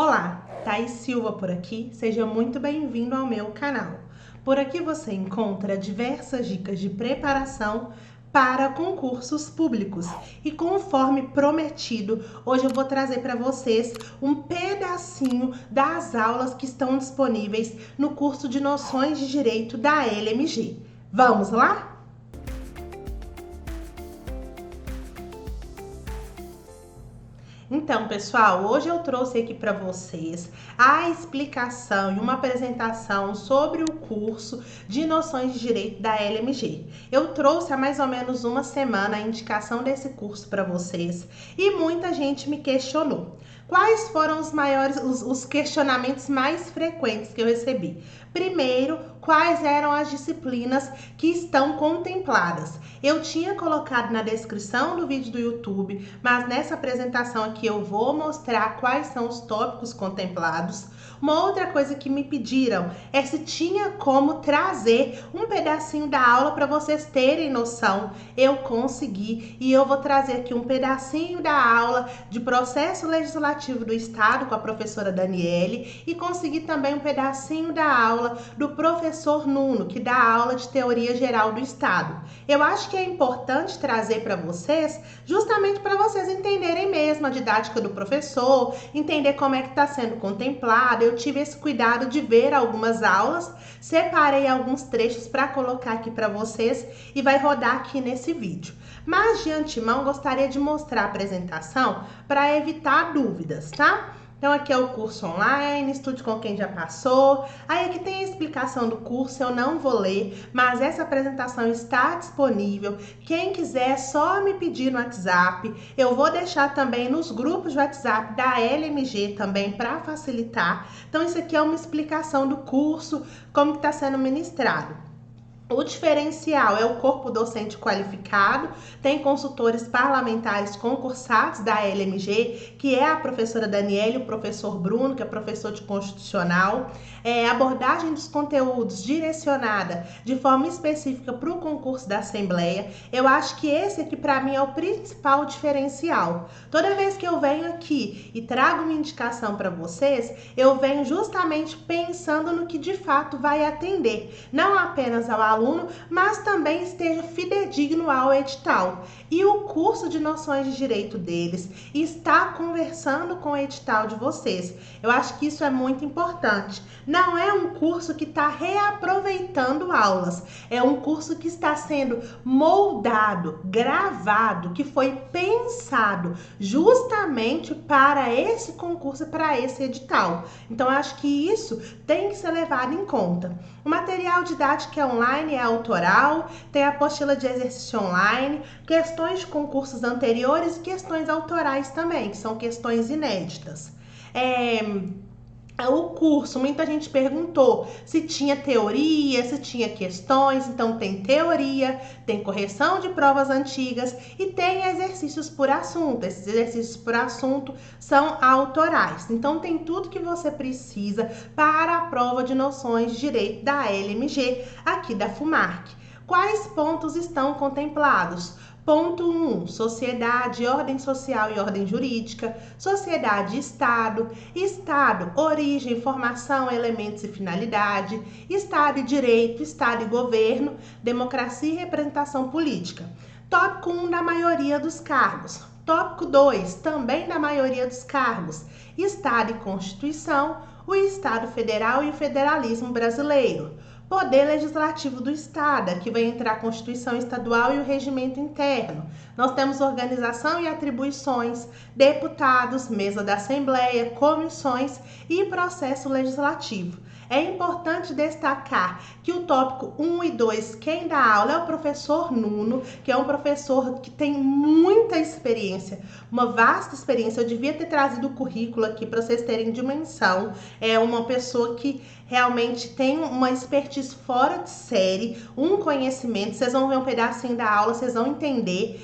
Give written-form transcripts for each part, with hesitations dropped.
Olá, Thaís Silva por aqui, seja muito bem-vindo ao meu canal. Por aqui você encontra diversas dicas de preparação para concursos públicos e conforme prometido, hoje eu vou trazer para vocês um pedacinho das aulas que estão disponíveis no curso de Noções de Direito da LMG. Vamos lá? Então, pessoal, hoje eu trouxe aqui para vocês a explicação e uma apresentação sobre o curso de Noções de Direito da LMG. Eu trouxe há mais ou menos uma semana a indicação desse curso para vocês e muita gente me questionou. Quais foram os questionamentos mais frequentes que eu recebi? Primeiro, quais eram as disciplinas que estão contempladas? Eu tinha colocado na descrição do vídeo do YouTube, mas nessa apresentação aqui eu vou mostrar quais são os tópicos contemplados. Uma outra coisa que me pediram é se tinha como trazer um pedacinho da aula para vocês terem noção. Eu consegui e eu vou trazer aqui um pedacinho da aula de processo legislativo do Estado com a professora Daniele e consegui também um pedacinho da aula do professor Nuno, que dá aula de teoria geral do Estado. Eu acho que é importante trazer para vocês, justamente para vocês entenderem mesmo a didática do professor, entender como é que está sendo contemplado. Eu tive esse cuidado de ver algumas aulas, separei alguns trechos para colocar aqui para vocês e vai rodar aqui nesse vídeo. Mas de antemão gostaria de mostrar a apresentação para evitar dúvidas, tá? Então aqui é o curso online, estude com quem já passou. Aí aqui tem a explicação do curso, eu não vou ler, mas essa apresentação está disponível. Quem quiser é só me pedir no WhatsApp. Eu vou deixar também nos grupos de WhatsApp da LMG também para facilitar. Então isso aqui é uma explicação do curso, como está sendo ministrado. O diferencial é o corpo docente qualificado, tem consultores parlamentares concursados da LMG, que é a professora Daniele, o professor Bruno, que é professor de constitucional, abordagem dos conteúdos direcionada de forma específica para o concurso da Assembleia. Eu acho que esse aqui para mim é o principal diferencial. Toda vez que eu venho aqui e trago uma indicação para vocês, eu venho justamente pensando no que de fato vai atender, não apenas ao aluno, mas também esteja fidedigno ao edital. E o curso de Noções de Direito deles está conversando com o edital de vocês. Eu acho que isso é muito importante. Não é um curso que está reaproveitando aulas, é um curso que está sendo moldado, gravado, que foi pensado justamente para esse concurso, para esse edital. Então, eu acho que isso tem que ser levado em conta. O material didático é online, é autoral, tem a apostila de exercício online, questões de concursos anteriores e questões autorais também, que são questões inéditas. O curso, muita gente perguntou se tinha teoria, se tinha questões. Então tem teoria, tem correção de provas antigas e tem exercícios por assunto. Esses exercícios por assunto são autorais. Então tem tudo que você precisa para a prova de noções de direito da LMG aqui da FUMARC. Quais pontos estão contemplados? Ponto 1, sociedade, ordem social e ordem jurídica, sociedade e Estado, Estado, origem, formação, elementos e finalidade, Estado e direito, Estado e governo, democracia e representação política. Tópico 1 da maioria dos cargos. Tópico 2, também da maioria dos cargos, Estado e Constituição, o Estado Federal e o federalismo brasileiro. Poder Legislativo do Estado, aqui vai entrar a Constituição Estadual e o Regimento Interno. Nós temos organização e atribuições, deputados, mesa da Assembleia, comissões e processo legislativo. É importante destacar que o tópico 1 e 2, quem dá aula é o professor Nuno, que é um professor que tem muita experiência, uma vasta experiência. Eu devia ter trazido o currículo aqui para vocês terem dimensão. É uma pessoa que realmente tem uma expertise fora de série, um conhecimento. Vocês vão ver um pedacinho da aula, vocês vão entender.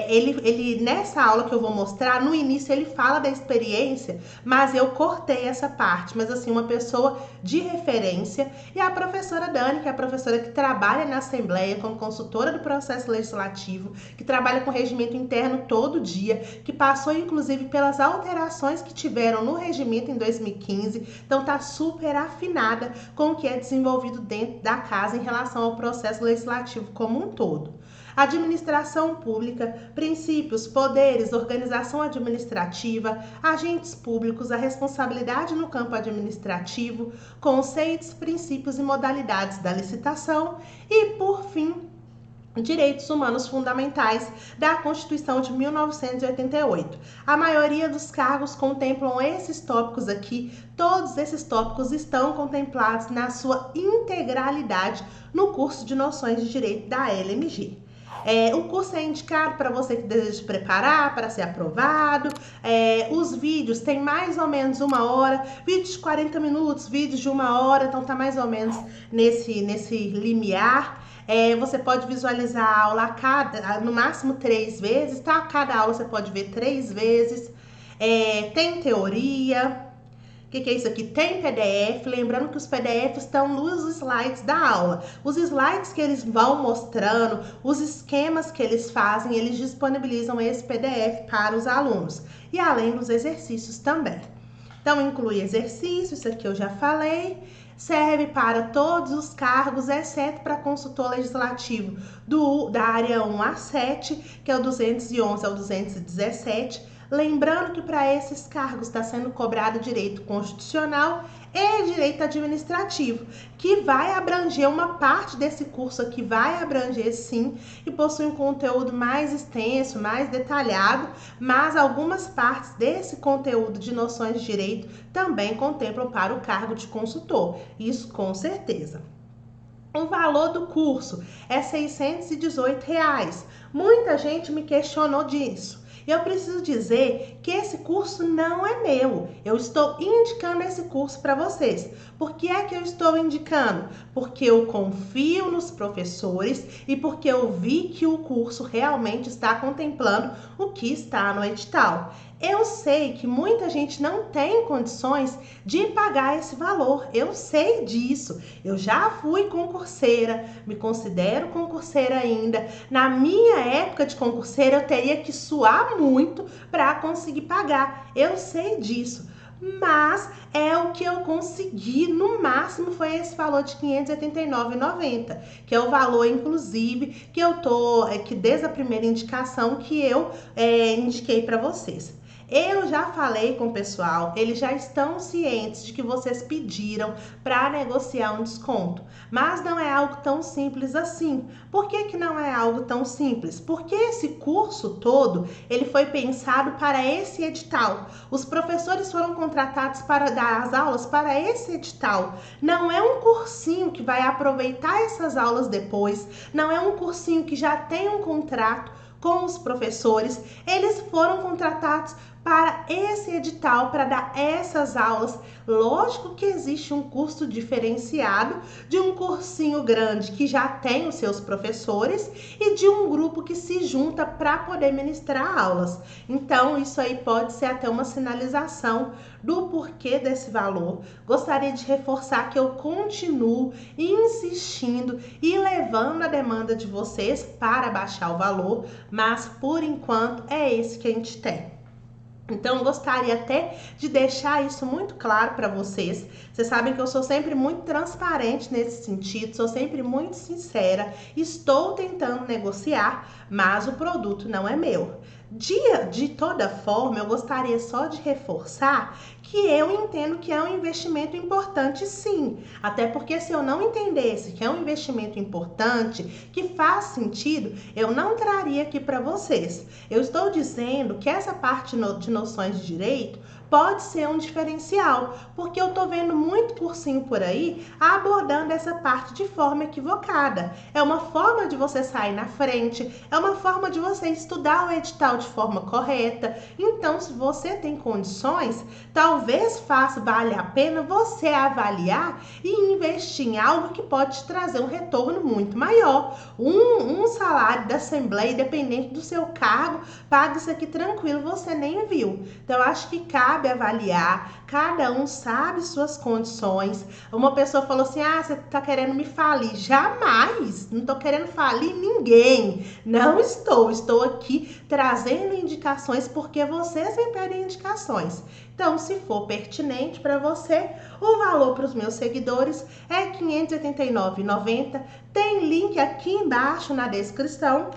Ele nessa aula que eu vou mostrar, no início ele fala da experiência, mas eu cortei essa parte. Mas assim, uma pessoa de referência. E a professora Dani, que é a professora que trabalha na Assembleia como consultora do processo legislativo, que trabalha com regimento interno todo dia, que passou inclusive pelas alterações que tiveram no regimento em 2015, então está super afinada com o que é desenvolvido dentro da casa em relação ao processo legislativo como um todo. Administração pública, princípios, poderes, organização administrativa, agentes públicos, a responsabilidade no campo administrativo, conceitos, princípios e modalidades da licitação e, por fim, direitos humanos fundamentais da Constituição de 1988. A maioria dos cargos contemplam esses tópicos aqui, todos esses tópicos estão contemplados na sua integralidade no curso de Noções de Direito da LMG. O curso é indicado para você que deseja preparar para ser aprovado. Os vídeos tem mais ou menos 1 hora, vídeos de 40 minutos, vídeos de 1 hora, então tá mais ou menos nesse limiar. Você pode visualizar a aula no máximo 3 vezes, tá? Cada aula você pode ver 3 vezes. Tem teoria. O que é isso aqui? Tem PDF, lembrando que os PDFs estão nos slides da aula. Os slides que eles vão mostrando, os esquemas que eles fazem, eles disponibilizam esse PDF para os alunos. E além dos exercícios também. Então, inclui exercício, isso aqui eu já falei. Serve para todos os cargos, exceto para consultor legislativo da área 1 a 7, que é o 211 ao 217. Lembrando que para esses cargos está sendo cobrado direito constitucional e direito administrativo, que vai abranger uma parte desse curso aqui, vai abranger sim, e possui um conteúdo mais extenso, mais detalhado, mas algumas partes desse conteúdo de noções de direito também contemplam para o cargo de consultor, isso com certeza. O valor do curso é R$ 618. Muita gente me questionou disso. Eu preciso dizer que esse curso não é meu. Eu estou indicando esse curso para vocês. Por que é que eu estou indicando? Porque eu confio nos professores e porque eu vi que o curso realmente está contemplando o que está no edital. Eu sei que muita gente não tem condições de pagar esse valor, eu sei disso. Eu já fui concurseira, me considero concurseira ainda. Na minha época de concurseira, eu teria que suar muito para conseguir pagar. Eu sei disso. Mas é o que eu consegui, no máximo foi esse valor de R$ 589,90, que é o valor, inclusive, que desde a primeira indicação que eu indiquei para vocês. Eu já falei com o pessoal, eles já estão cientes de que vocês pediram para negociar um desconto, mas não é algo tão simples assim. Por que não é algo tão simples? Porque esse curso todo, ele foi pensado para esse edital. Os professores foram contratados para dar as aulas para esse edital. Não é um cursinho que vai aproveitar essas aulas depois, não é um cursinho que já tem um contrato com os professores. Eles foram contratados para esse edital, para dar essas aulas. Lógico que existe um custo diferenciado de um cursinho grande que já tem os seus professores e de um grupo que se junta para poder ministrar aulas. Então, isso aí pode ser até uma sinalização do porquê desse valor. Gostaria de reforçar que eu continuo insistindo e levando a demanda de vocês para baixar o valor, mas por enquanto é esse que a gente tem. Então, gostaria até de deixar isso muito claro para vocês. Vocês sabem que eu sou sempre muito transparente nesse sentido, sou sempre muito sincera. Estou tentando negociar, mas o produto não é meu. De toda forma, eu gostaria só de reforçar que eu entendo que é um investimento importante sim. Até porque se eu não entendesse que é um investimento importante, que faz sentido, eu não traria aqui para vocês. Eu estou dizendo que essa parte de noções de direito pode ser um diferencial, porque eu tô vendo muito cursinho por aí abordando essa parte de forma equivocada. É uma forma de você sair na frente, é uma forma de você estudar o edital de forma correta. Então, se você tem condições, talvez vale a pena você avaliar e investir em algo que pode te trazer um retorno muito maior. Um salário da Assembleia, independente do seu cargo, paga isso aqui tranquilo, você nem viu. Então, eu acho que cabe sabe avaliar, cada um sabe suas condições. Uma pessoa falou assim: ah, você tá querendo me falir. Jamais, não tô querendo falir ninguém. Não estou aqui trazendo indicações porque vocês me pedem indicações. Então, se for pertinente para você, o valor para os meus seguidores é R$ 589,90. Tem link aqui embaixo na descrição.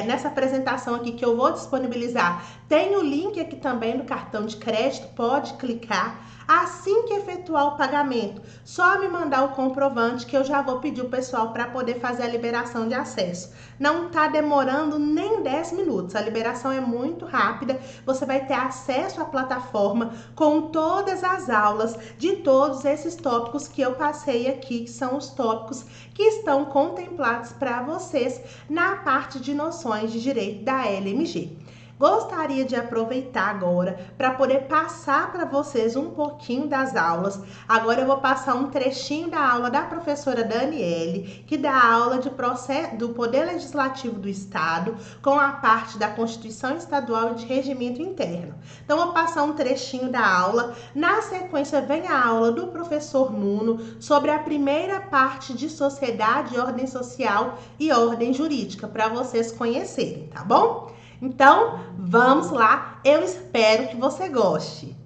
Nessa apresentação aqui que eu vou disponibilizar, tem o link aqui também do cartão de crédito, pode clicar. Assim que efetuar o pagamento, só me mandar o comprovante que eu já vou pedir o pessoal para poder fazer a liberação de acesso. Não tá demorando nem 10 minutos, a liberação é muito rápida, você vai ter acesso à plataforma com todas as aulas de todos esses tópicos que eu passei aqui, que são os tópicos que estão contemplados para vocês na parte de noções de direito da LMG. Gostaria de aproveitar agora para poder passar para vocês um pouquinho das aulas. Agora eu vou passar um trechinho da aula da professora Daniele, que dá aula de processo do Poder Legislativo do Estado, com a parte da Constituição Estadual e de Regimento Interno. Então, eu vou passar um trechinho da aula. Na sequência, vem a aula do professor Nuno sobre a primeira parte de sociedade, ordem social e ordem jurídica, para vocês conhecerem, tá bom? Então, vamos lá, eu espero que você goste.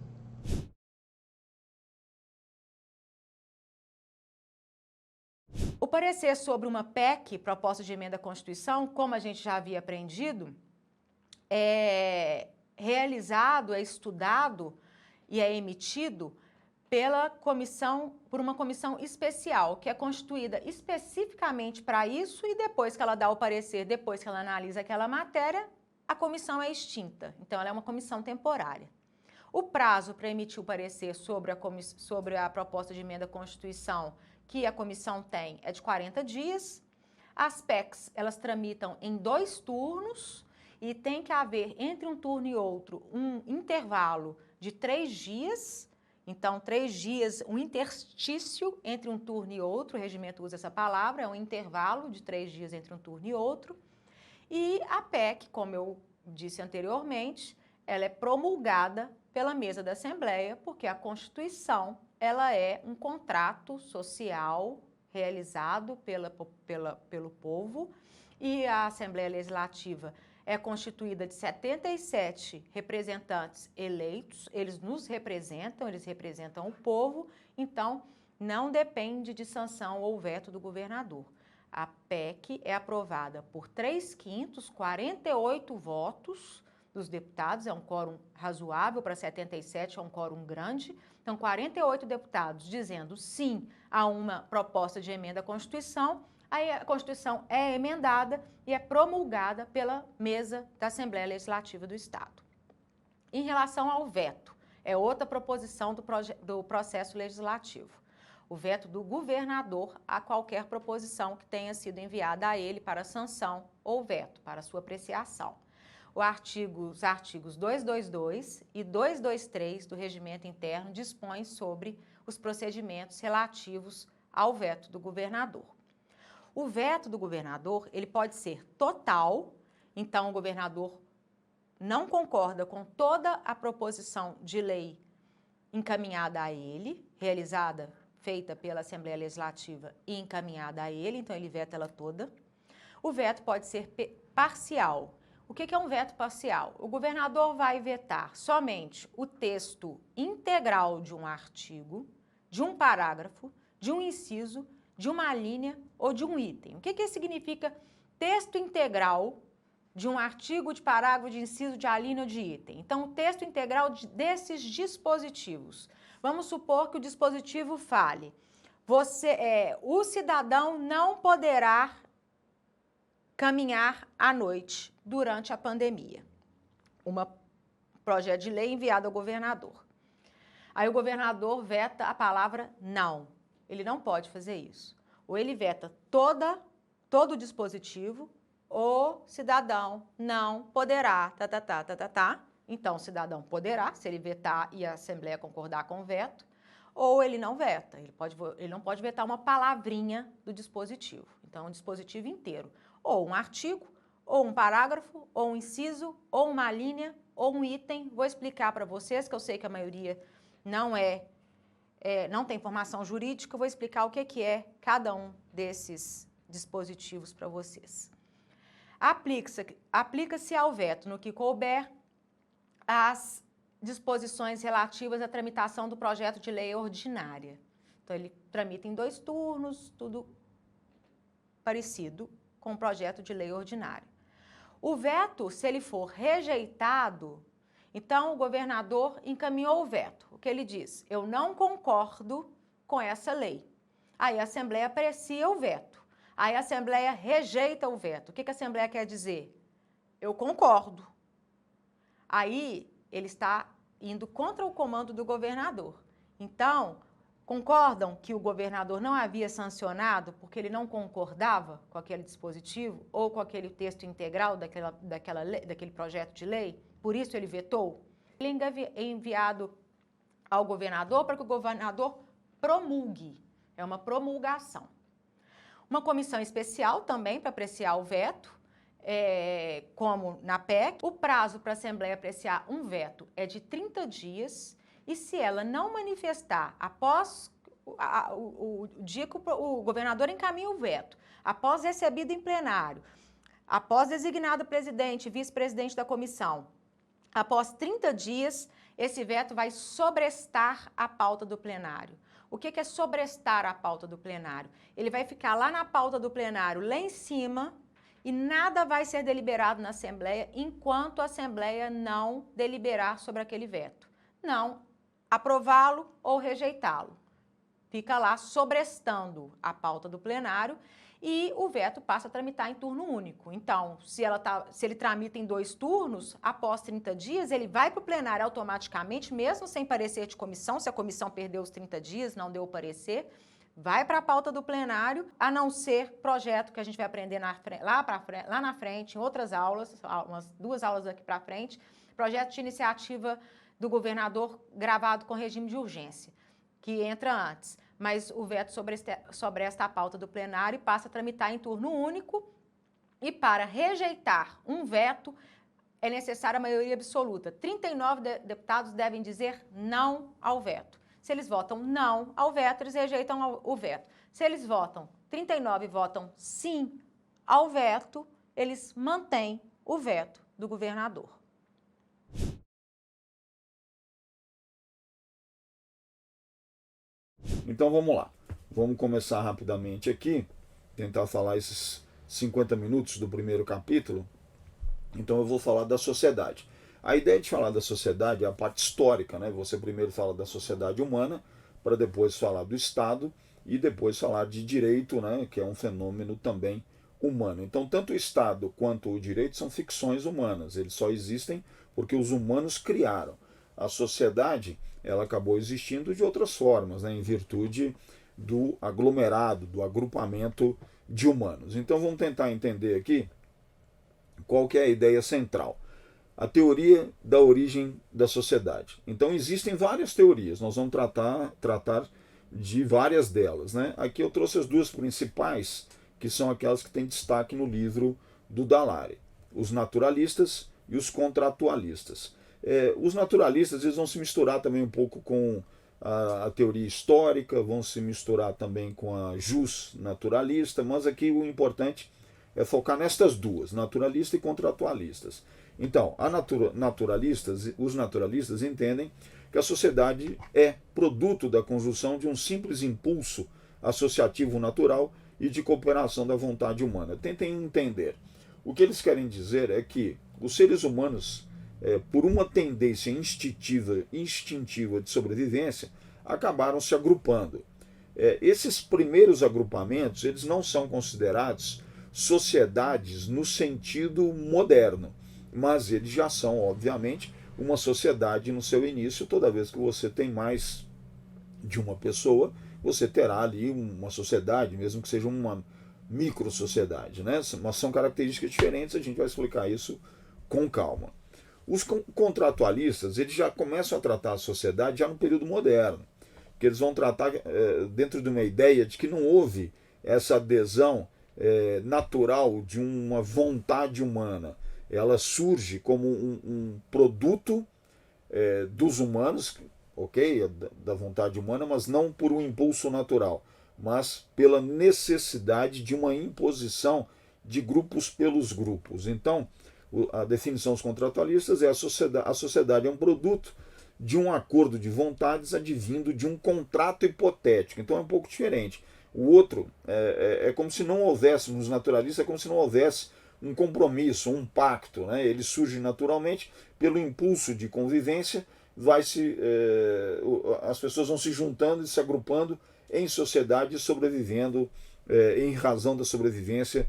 O parecer sobre uma PEC, proposta de emenda à Constituição, como a gente já havia aprendido, é realizado, é estudado e é emitido por uma comissão especial, que é constituída especificamente para isso, e depois que ela dá o parecer, depois que ela analisa aquela matéria, a comissão é extinta. Então, ela é uma comissão temporária. O prazo para emitir o parecer sobre a proposta de emenda à Constituição que a comissão tem é de 40 dias. As PECs, elas tramitam em 2 turnos e tem que haver entre um turno e outro um intervalo de 3 dias. Então, 3 dias, um interstício entre um turno e outro, o regimento usa essa palavra, é um intervalo de 3 dias entre um turno e outro. E a PEC, como eu disse anteriormente, ela é promulgada pela mesa da Assembleia, porque a Constituição ela é um contrato social realizado pelo povo, e a Assembleia Legislativa é constituída de 77 representantes eleitos, eles nos representam, eles representam o povo, então não depende de sanção ou veto do governador. A PEC é aprovada por 3/5, 48 votos dos deputados, é um quórum razoável, para 77 é um quórum grande. Então, 48 deputados dizendo sim a uma proposta de emenda à Constituição, aí a Constituição é emendada e é promulgada pela mesa da Assembleia Legislativa do Estado. Em relação ao veto, é outra proposição do processo legislativo. O veto do governador a qualquer proposição que tenha sido enviada a ele para sanção ou veto, para sua apreciação. Os artigos 222 e 223 do Regimento Interno dispõem sobre os procedimentos relativos ao veto do governador. O veto do governador, ele pode ser total, então o governador não concorda com toda a proposição de lei encaminhada a ele, feita pela Assembleia Legislativa e encaminhada a ele, então ele veta ela toda. O veto pode ser parcial. O que é um veto parcial? O governador vai vetar somente o texto integral de um artigo, de um parágrafo, de um inciso, de uma linha ou de um item. O que significa texto integral de um artigo, de parágrafo, de inciso, de alínea ou de item? Então, o texto integral desses dispositivos. Vamos supor que o dispositivo fale: o cidadão não poderá caminhar à noite durante a pandemia. Um projeto de lei enviado ao governador. Aí o governador veta a palavra não. Ele não pode fazer isso. Ou ele veta todo o dispositivo, o cidadão não poderá, Então, o cidadão poderá, se ele vetar e a Assembleia concordar com o veto, ou ele não veta. Ele não pode vetar uma palavrinha do dispositivo. Então, um dispositivo inteiro. Ou um artigo, ou um parágrafo, ou um inciso, ou uma linha, ou um item. Vou explicar para vocês, que eu sei que a maioria não tem formação jurídica, eu vou explicar o que é cada um desses dispositivos para vocês. Aplica-se ao veto, no que couber, as disposições relativas à tramitação do projeto de lei ordinária. Então, ele tramita em 2 turnos, tudo parecido com o projeto de lei ordinário. O veto, se ele for rejeitado, então o governador encaminhou o veto. O que ele diz? Eu não concordo com essa lei. Aí a Assembleia aprecia o veto. Aí a Assembleia rejeita o veto. O que a Assembleia quer dizer? Eu concordo. Aí ele está indo contra o comando do governador. Então, concordam que o governador não havia sancionado porque ele não concordava com aquele dispositivo ou com aquele texto integral daquele projeto de lei? Por isso ele vetou? Ele é enviado ao governador para que o governador promulgue. É uma promulgação. Uma comissão especial também para apreciar o veto, como na PEC. O prazo para a Assembleia apreciar um veto é de 30 dias e se ela não manifestar após o dia que o governador encaminha o veto, após recebido em plenário, após designado presidente e vice-presidente da comissão, após 30 dias, esse veto vai sobrestar a pauta do plenário. O que é sobrestar a pauta do plenário? Ele vai ficar lá na pauta do plenário, lá em cima, e nada vai ser deliberado na Assembleia enquanto a Assembleia não deliberar sobre aquele veto. Não aprová-lo ou rejeitá-lo. Fica lá sobrestando a pauta do plenário e o veto passa a tramitar em turno único. Então, se ele tramita em 2 turnos, após 30 dias, ele vai para o plenário automaticamente, mesmo sem parecer de comissão, se a comissão perdeu os 30 dias, não deu o parecer, vai para a pauta do plenário, a não ser projeto que a gente vai aprender lá na frente, em outras aulas, umas 2 aulas daqui para frente, projeto de iniciativa do governador gravado com regime de urgência, que entra antes. Mas o veto sobresta a pauta do plenário e passa a tramitar em turno único. E para rejeitar um veto, é necessária a maioria absoluta. 39 deputados devem dizer não ao veto. Se eles votam não ao veto, eles rejeitam o veto. Se eles votam, 39 votam sim ao veto, eles mantêm o veto do governador. Então vamos lá, vamos começar rapidamente aqui, tentar falar esses 50 minutos do primeiro capítulo. Então eu vou falar da sociedade. A ideia de falar da sociedade é a parte histórica, né? Você primeiro fala da sociedade humana, para depois falar do Estado e depois falar de direito, né? Que é um fenômeno também humano. Então tanto o Estado quanto o direito são ficções humanas, eles só existem porque os humanos criaram. A sociedade, ela acabou existindo de outras formas, né, em virtude do aglomerado, do agrupamento de humanos. Então vamos tentar entender aqui qual que é a ideia central. A teoria da origem da sociedade. Então existem várias teorias, nós vamos tratar de várias delas, né? Aqui eu trouxe as 2 principais, que são aquelas que têm destaque no livro do Dallaire, os naturalistas e os contratualistas. Os naturalistas eles vão se misturar também um pouco com a teoria histórica, vão se misturar também com a jus naturalista, mas aqui o importante é focar nestas 2, naturalistas e contratualistas. Então, os naturalistas entendem que a sociedade é produto da conjunção de um simples impulso associativo natural e de cooperação da vontade humana. Tentem entender. O que eles querem dizer é que os seres humanos, por uma tendência instintiva de sobrevivência, acabaram se agrupando. Esses primeiros agrupamentos eles não são considerados sociedades no sentido moderno, mas eles já são, obviamente, uma sociedade no seu início. Toda vez que você tem mais de uma pessoa, você terá ali uma sociedade, mesmo que seja uma micro-sociedade, né? Mas são características diferentes, a gente vai explicar isso com calma. Os contratualistas eles já começam a tratar a sociedade já no período moderno, que eles vão tratar dentro de uma ideia de que não houve essa adesão natural de uma vontade humana. ela surge como um produto dos humanos, ok? Da vontade humana, mas não por um impulso natural, mas pela necessidade de uma imposição de grupos pelos grupos. Então, a definição dos contratualistas é a sociedade é um produto de um acordo de vontades advindo de um contrato hipotético. Então é um pouco diferente. O outro é como se não houvesse, nos naturalistas, é como se não houvesse um compromisso, um pacto. Né? Ele surge naturalmente pelo impulso de convivência, as pessoas vão se juntando e se agrupando em sociedade, sobrevivendo em razão da sobrevivência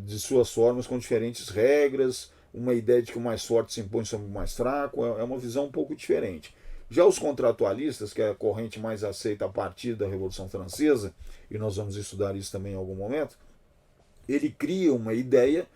de suas formas, com diferentes regras, uma ideia de que o mais forte se impõe sobre o mais fraco, é uma visão um pouco diferente. Já os contratualistas, que é a corrente mais aceita a partir da Revolução Francesa, e nós vamos estudar isso também em algum momento, ele cria uma ideia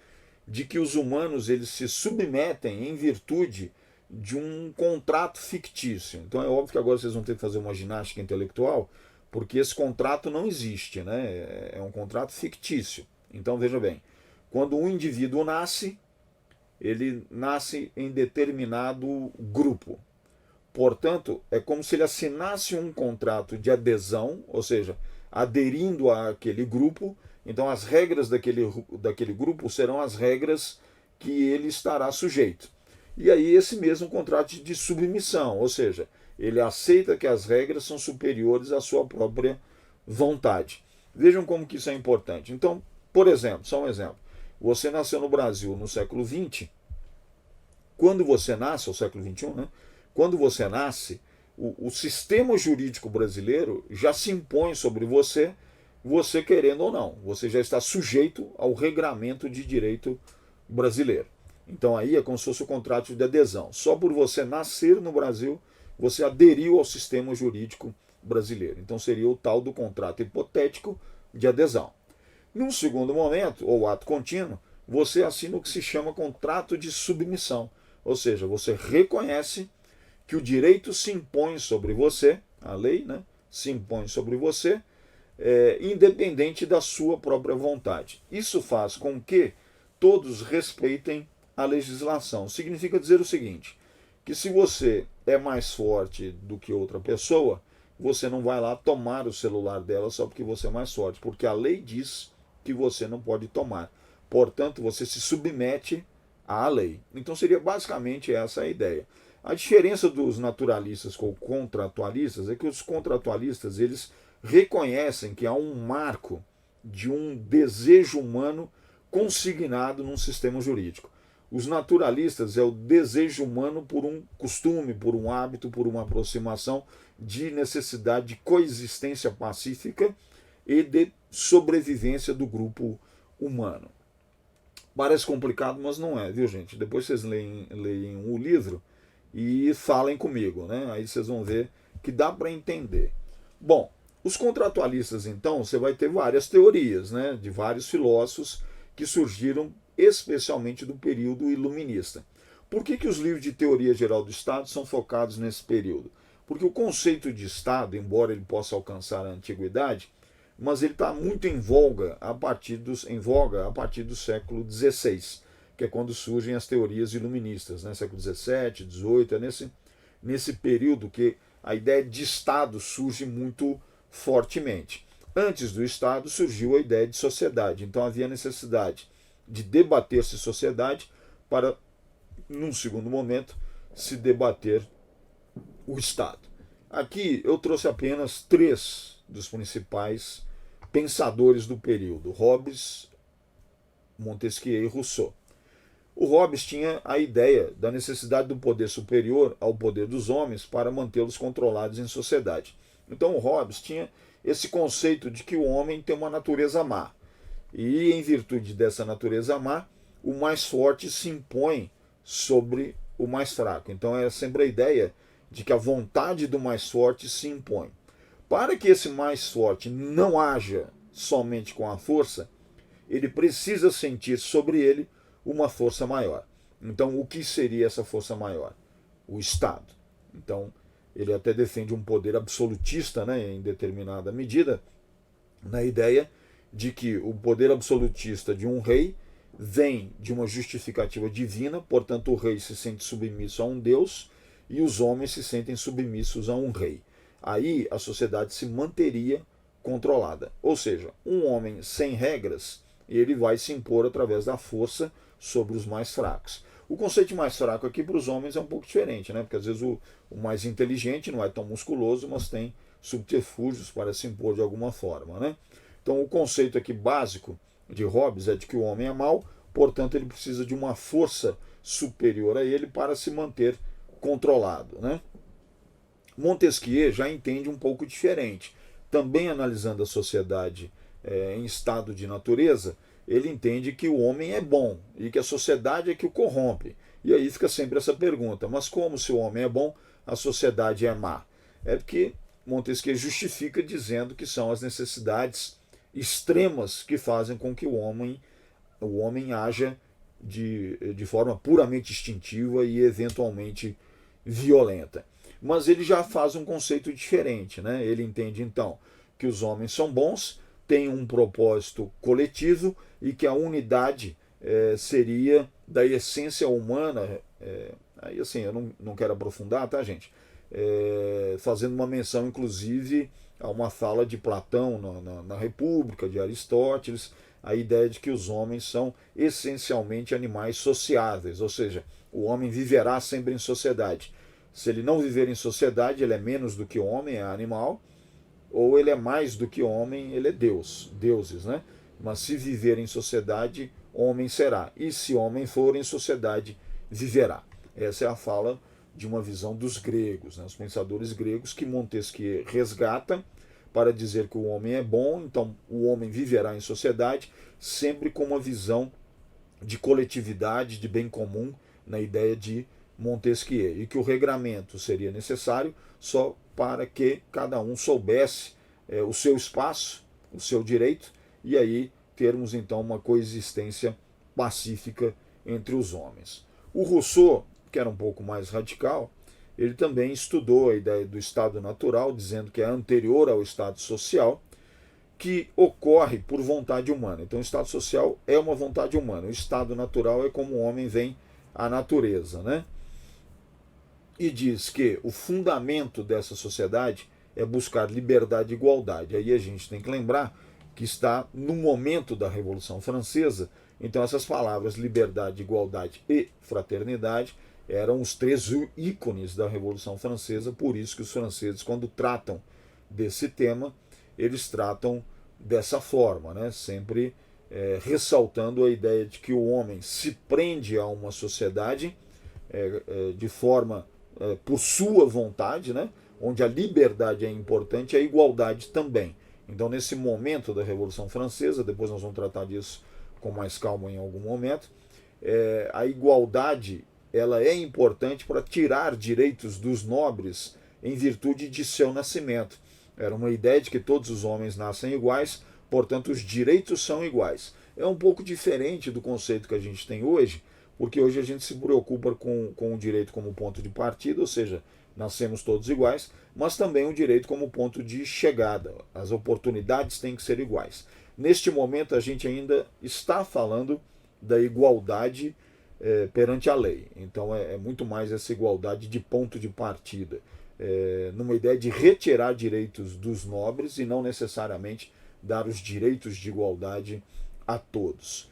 de que os humanos eles se submetem em virtude de um contrato fictício. Então é óbvio que agora vocês vão ter que fazer uma ginástica intelectual, porque esse contrato não existe, né? É um contrato fictício. Então veja bem, quando um indivíduo nasce, ele nasce em determinado grupo. Portanto, é como se ele assinasse um contrato de adesão, ou seja, aderindo àquele grupo. Então as regras daquele grupo serão as regras que ele estará sujeito. E aí esse mesmo contrato de submissão, ou seja, ele aceita que as regras são superiores à sua própria vontade. Vejam como que isso é importante. Então, por exemplo, só um exemplo. Você nasceu no Brasil no século XX. Quando você nasce, ou século XXI, né? Quando você nasce, o sistema jurídico brasileiro já se impõe sobre você, você querendo ou não. Você já está sujeito ao regramento de direito brasileiro. Então aí é como se fosse o contrato de adesão. Só por você nascer no Brasil, você aderiu ao sistema jurídico brasileiro. Então seria o tal do contrato hipotético de adesão. Num segundo momento, ou ato contínuo, você assina o que se chama contrato de submissão. Ou seja, você reconhece que o direito se impõe sobre você, a lei, né, se impõe sobre você, independente da sua própria vontade. Isso faz com que todos respeitem a legislação. Significa dizer o seguinte, que se você é mais forte do que outra pessoa, você não vai lá tomar o celular dela só porque você é mais forte, porque a lei diz que você não pode tomar. Portanto, você se submete à lei. Então seria basicamente essa a ideia. A diferença dos naturalistas com contratualistas é que os contratualistas eles reconhecem que há um marco de um desejo humano consignado num sistema jurídico. Os naturalistas é o desejo humano por um costume, por um hábito, por uma aproximação de necessidade de coexistência pacífica e de sobrevivência do grupo humano. Parece complicado, mas não é, viu, gente? Depois vocês leem o livro e falem comigo, né? Aí vocês vão ver que dá para entender. Bom, os contratualistas, então, você vai ter várias teorias, né? De vários filósofos que surgiram especialmente do período iluminista. Por que os livros de teoria geral do Estado são focados nesse período? Porque o conceito de Estado, embora ele possa alcançar a antiguidade, mas ele está muito em voga a partir do século XVI, que é quando surgem as teorias iluministas, né? Século XVII, XVIII, é nesse período que a ideia de Estado surge muito fortemente. Antes do Estado surgiu a ideia de sociedade, então havia necessidade de debater-se sociedade para, num segundo momento, se debater o Estado. Aqui eu trouxe apenas 3 dos principais pensadores do período, Hobbes, Montesquieu e Rousseau. O Hobbes tinha a ideia da necessidade do poder superior ao poder dos homens para mantê-los controlados em sociedade. Então o Hobbes tinha esse conceito de que o homem tem uma natureza má. E em virtude dessa natureza má, o mais forte se impõe sobre o mais fraco. Então é sempre a ideia de que a vontade do mais forte se impõe. Para que esse mais forte não haja somente com a força, ele precisa sentir sobre ele uma força maior. Então, o que seria essa força maior? O Estado. Então, ele até defende um poder absolutista, né, em determinada medida, na ideia de que o poder absolutista de um rei vem de uma justificativa divina, portanto o rei se sente submisso a um Deus e os homens se sentem submissos a um rei. Aí a sociedade se manteria controlada. Ou seja, um homem sem regras, ele vai se impor através da força sobre os mais fracos. O conceito de mais fraco aqui para os homens é um pouco diferente, né? Porque às vezes o mais inteligente não é tão musculoso, mas tem subterfúgios para se impor de alguma forma, né? Então o conceito aqui básico de Hobbes é de que o homem é mau, portanto ele precisa de uma força superior a ele para se manter controlado, né? Montesquieu já entende um pouco diferente. Também analisando a sociedade em estado de natureza, ele entende que o homem é bom e que a sociedade é que o corrompe. E aí fica sempre essa pergunta, mas como se o homem é bom, a sociedade é má? É porque Montesquieu justifica dizendo que são as necessidades extremas que fazem com que o homem haja de forma puramente instintiva e eventualmente violenta. Mas ele já faz um conceito diferente, né? Ele entende então que os homens são bons, têm um propósito coletivo e que a unidade seria da essência humana. Aí assim, eu não quero aprofundar, tá, gente? Fazendo uma menção, inclusive, a uma fala de Platão na República, de Aristóteles, a ideia de que os homens são essencialmente animais sociáveis, ou seja, o homem viverá sempre em sociedade. Se ele não viver em sociedade, ele é menos do que homem, é animal, ou ele é mais do que homem, ele é Deus, deuses, né? Mas se viver em sociedade, homem será. E se homem for em sociedade, viverá. Essa é a fala de uma visão dos gregos, né? Os pensadores gregos que Montesquieu resgata para dizer que o homem é bom, então o homem viverá em sociedade, sempre com uma visão de coletividade, de bem comum, na ideia de Montesquieu, e que o regramento seria necessário só para que cada um soubesse o seu espaço, o seu direito, e aí termos então uma coexistência pacífica entre os homens. O Rousseau, que era um pouco mais radical, ele também estudou a ideia do estado natural, dizendo que é anterior ao estado social, que ocorre por vontade humana. Então o estado social é uma vontade humana, o estado natural é como o homem vem à natureza, né? E diz que o fundamento dessa sociedade é buscar liberdade e igualdade. Aí a gente tem que lembrar que está no momento da Revolução Francesa, então essas palavras liberdade, igualdade e fraternidade eram os três ícones da Revolução Francesa, por isso que os franceses, quando tratam desse tema, eles tratam dessa forma, né? Sempre ressaltando a ideia de que o homem se prende a uma sociedade de forma por sua vontade, né? Onde a liberdade é importante, a igualdade também. Então, nesse momento da Revolução Francesa, depois nós vamos tratar disso com mais calma em algum momento, a igualdade ela é importante para tirar direitos dos nobres em virtude de seu nascimento. Era uma ideia de que todos os homens nascem iguais, portanto os direitos são iguais. É um pouco diferente do conceito que a gente tem hoje, porque hoje a gente se preocupa com o direito como ponto de partida, ou seja, nascemos todos iguais, mas também o direito como ponto de chegada. As oportunidades têm que ser iguais. Neste momento a gente ainda está falando da igualdade perante a lei. Então é muito mais essa igualdade de ponto de partida, numa ideia de retirar direitos dos nobres e não necessariamente dar os direitos de igualdade a todos.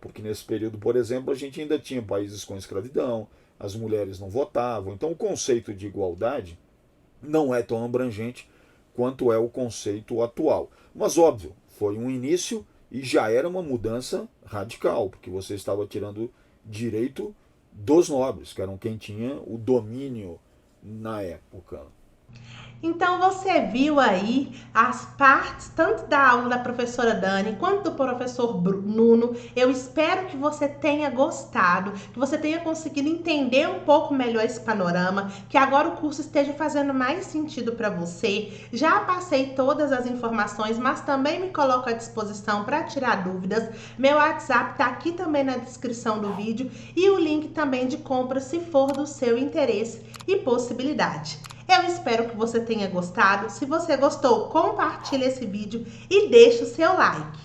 Porque nesse período, por exemplo, a gente ainda tinha países com escravidão, as mulheres não votavam, então o conceito de igualdade não é tão abrangente quanto é o conceito atual. Mas óbvio, foi um início e já era uma mudança radical, porque você estava tirando direito dos nobres, que eram quem tinha o domínio na época. Então você viu aí as partes tanto da aula da professora Dani quanto do professor Nuno. Eu espero que você tenha gostado, que você tenha conseguido entender um pouco melhor esse panorama, que agora o curso esteja fazendo mais sentido para você. Já passei todas as informações, mas também me coloco à disposição para tirar dúvidas. Meu WhatsApp está aqui também na descrição do vídeo e o link também de compra se for do seu interesse e possibilidade. Eu espero que você tenha gostado. Se você gostou, compartilhe esse vídeo e deixe o seu like.